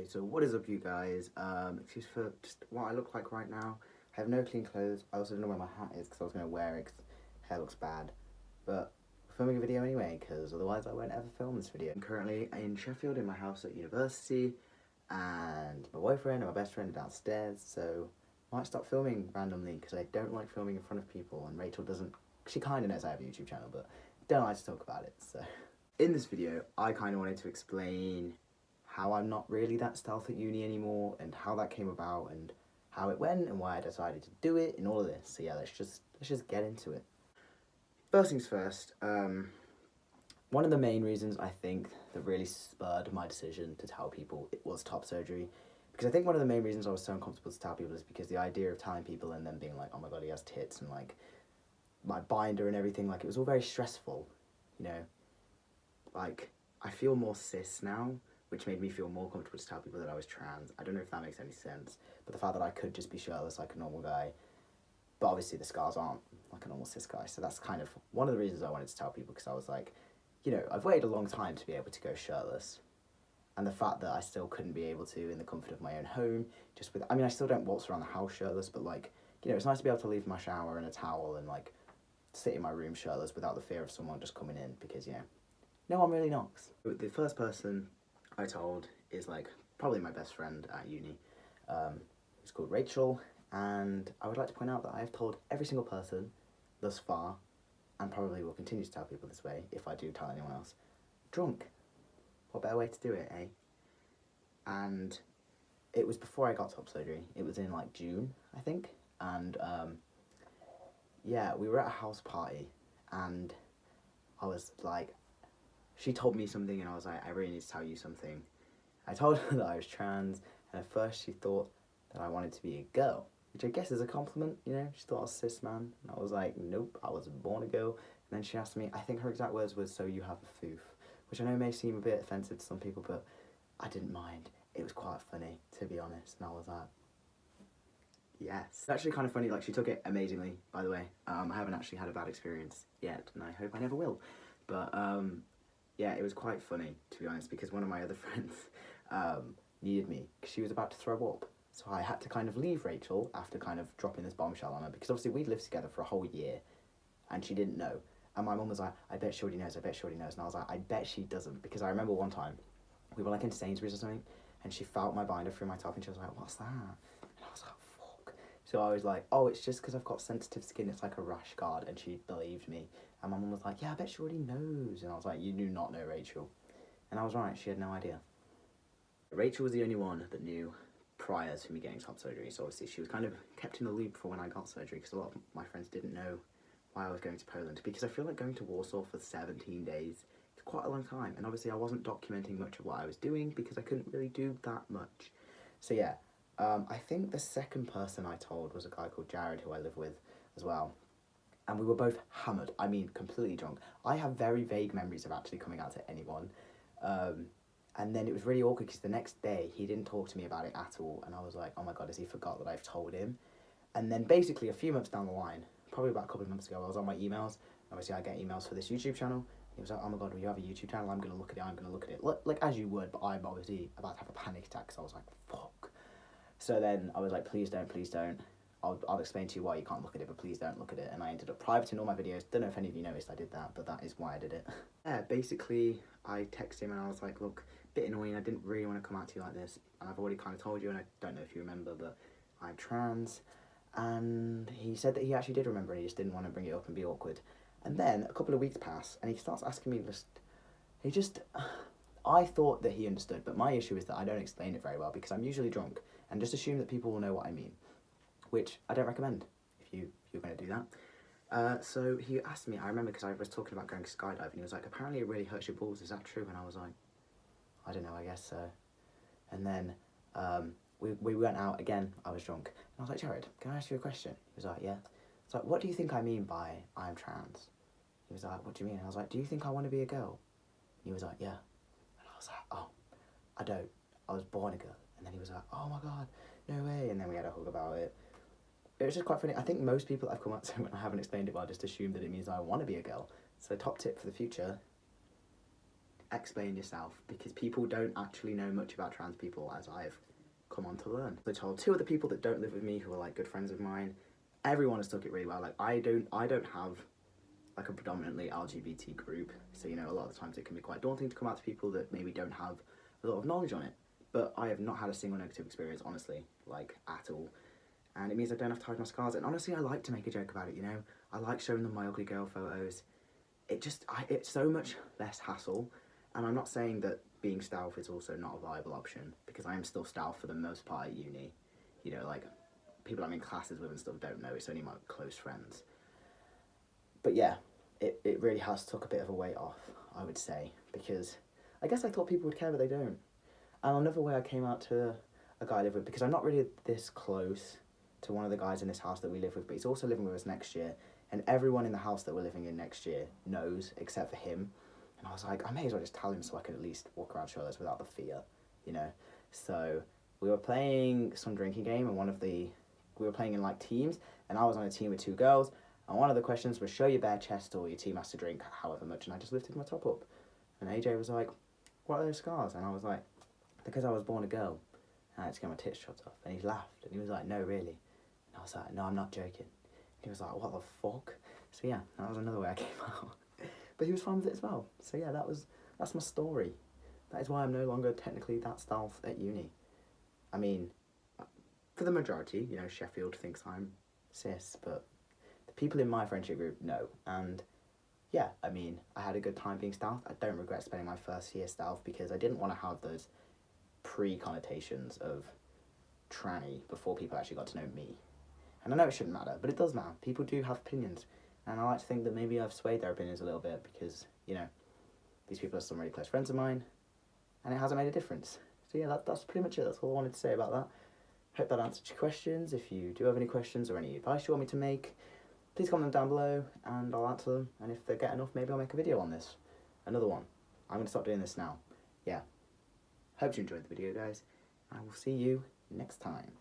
So what is up, you guys? Excuse for just what I look like right now. I have no clean clothes. I also don't know where my hat is because I was going to wear it because hair looks bad. But I'm filming a video anyway because otherwise I won't ever film this video. I'm currently in Sheffield in my house at university, and my boyfriend and my best friend are downstairs, so I might stop filming randomly because I don't like filming in front of people, and Rachel doesn't. She kind of knows I have a YouTube channel, but don't like to talk about it. So in this video, I kind of wanted to explain how I'm not really that stealth at uni anymore, and how that came about, and how it went, and why I decided to do it, and all of this. So yeah, let's just get into it. First things first. One of the main reasons I think that really spurred my decision to tell people it was top surgery, because I think one of the main reasons I was so uncomfortable to tell people is because the idea of telling people and then being like, oh my god, he has tits, and like my binder and everything, like it was all very stressful, you know. Like, I feel more cis now, which made me feel more comfortable to tell people that I was trans. I don't know if that makes any sense, but the fact that I could just be shirtless like a normal guy, but obviously the scars aren't like a normal cis guy, so that's kind of one of the reasons I wanted to tell people, because I was like, you know, I've waited a long time to be able to go shirtless, and the fact that I still couldn't be able to in the comfort of my own home, just with, I mean, I still don't waltz around the house shirtless, but like, you know, it's nice to be able to leave my shower in a towel and like sit in my room shirtless without the fear of someone just coming in, because, you know, no one really knocks. The first person I told is like probably my best friend at uni. It's called Rachel, and I would like to point out that I have told every single person thus far, and probably will continue to tell people this way if I do tell anyone else, drunk. What better way to do it, eh? And it was before I got top surgery. It was in like June, I think, and yeah, we were at a house party, and I was like, she told me something, and I was like, I really need to tell you something. I told her that I was trans, and at first she thought that I wanted to be a girl, which I guess is a compliment, you know. She thought I was cis man, and I was like, nope, I was born a girl. And then she asked me, I think her exact words was, so you have a foof, which I know may seem a bit offensive to some people, but I didn't mind. It was quite funny, to be honest, and I was like, yes. It's actually kind of funny, like, she took it amazingly, by the way. I haven't actually had a bad experience yet, and I hope I never will, but yeah, it was quite funny, to be honest, because one of my other friends needed me because she was about to throw up. So I had to kind of leave Rachel after kind of dropping this bombshell on her, because obviously we'd lived together for a whole year and she didn't know. And my mum was like, I bet she already knows, I bet she already knows. And I was like, I bet she doesn't, because I remember one time we were like in Sainsbury's or something, and she felt my binder through my top, and she was like, what's that? And I was like, fuck. So I was like, oh, it's just because I've got sensitive skin, it's like a rash guard. And she believed me. And my mum was like, yeah, I bet she already knows. And I was like, you do not know Rachel. And I was right, she had no idea. Rachel was the only one that knew prior to me getting top surgery, so obviously she was kind of kept in the loop for when I got surgery, because a lot of my friends didn't know why I was going to Poland, because I feel like going to Warsaw for 17 days is quite a long time, and obviously I wasn't documenting much of what I was doing because I couldn't really do that much. So yeah, I think the second person I told was a guy called Jared, who I live with as well. And we were both hammered, I mean completely drunk. I have very vague memories of actually coming out to anyone. And then it was really awkward because the next day he didn't talk to me about it at all. And I was like, oh my god, has he forgot that I've told him? And then basically a few months down the line, probably about a couple of months ago, I was on my emails. Obviously I get emails for this YouTube channel. He was like, oh my god, will you have a YouTube channel? I'm going to look at it, I'm going to look at it. Like as you would, but I'm obviously about to have a panic attack, because I was like, fuck. So then I was like, please don't, please don't. I'll explain to you why you can't look at it, but please don't look at it. And I ended up privating all my videos. Don't know if any of you noticed I did that, but that is why I did it. Yeah, basically, I texted him and I was like, look, bit annoying, I didn't really want to come out to you like this. And I've already kind of told you, and I don't know if you remember, but I'm trans. And he said that he actually did remember, and he just didn't want to bring it up and be awkward. And then a couple of weeks pass, and he starts asking me I thought that he understood, but my issue is that I don't explain it very well, because I'm usually drunk, and just assume that people will know what I mean, which I don't recommend if you're going to do that. So he asked me, I remember, because I was talking about going skydiving, and he was like, apparently it really hurts your balls, is that true? And I was like, I don't know, I guess so. And then we went out again, I was drunk, and I was like, Jared, can I ask you a question? He was like, yeah. It's like, what do you think I mean by I'm trans? He was like, what do you mean? And I was like, do you think I want to be a girl? And he was like, yeah. And I was like, oh, I don't. I was born a girl. And then he was like, oh my god, no way. And then we had a hug about it. It was just quite funny. I think most people I've come up to when I haven't explained it well just assume that it means I want to be a girl. So top tip for the future, explain yourself, because people don't actually know much about trans people, as I've come on to learn. I told 2 other people that don't live with me who are like good friends of mine. Everyone has took it really well. Like I don't have like a predominantly LGBT group, so you know, a lot of the times it can be quite daunting to come out to people that maybe don't have a lot of knowledge on it. But I have not had a single negative experience, honestly, like at all. And it means I don't have to hide my scars. And honestly, I like to make a joke about it, you know? I like showing them my ugly girl photos. It's so much less hassle. And I'm not saying that being stealth is also not a viable option, because I am still stealth for the most part at uni. You know, like, people I'm in classes with and stuff don't know, it's only my close friends. But yeah, it really has took a bit of a weight off, I would say, because I guess I thought people would care, but they don't. And another way I came out to a guy I live with, because I'm not really this close to one of the guys in this house that we live with, but he's also living with us next year, and everyone in the house that we're living in next year knows, except for him. And I was like, I may as well just tell him so I can at least walk around shirtless without the fear, you know? So we were playing some drinking game, and we were playing in like teams, and I was on a team with 2 girls, and one of the questions was show your bare chest or your team has to drink however much, and I just lifted my top up. And AJ was like, what are those scars? And I was like, because I was born a girl, and I had to get my tits chopped off. And he laughed, and he was like, no, really? And I was like, no, I'm not joking. And he was like, what the fuck? So yeah, that was another way I came out. But he was fine with it as well. So yeah, that's my story. That is why I'm no longer technically that stealth at uni. I mean, for the majority, you know, Sheffield thinks I'm cis, but the people in my friendship group know. And yeah, I mean, I had a good time being stealth. I don't regret spending my first year stealth, because I didn't want to have those pre-connotations of tranny before people actually got to know me. And I know it shouldn't matter, but it does matter. People do have opinions, and I like to think that maybe I've swayed their opinions a little bit, because, you know, these people are some really close friends of mine, and it hasn't made a difference. So yeah, that's pretty much it. That's all I wanted to say about that. Hope that answered your questions. If you do have any questions or any advice you want me to make, please comment them down below, and I'll answer them. And if they get enough, maybe I'll make a video on this. Another one. I'm going to stop doing this now. Yeah. Hope you enjoyed the video, guys. I will see you next time.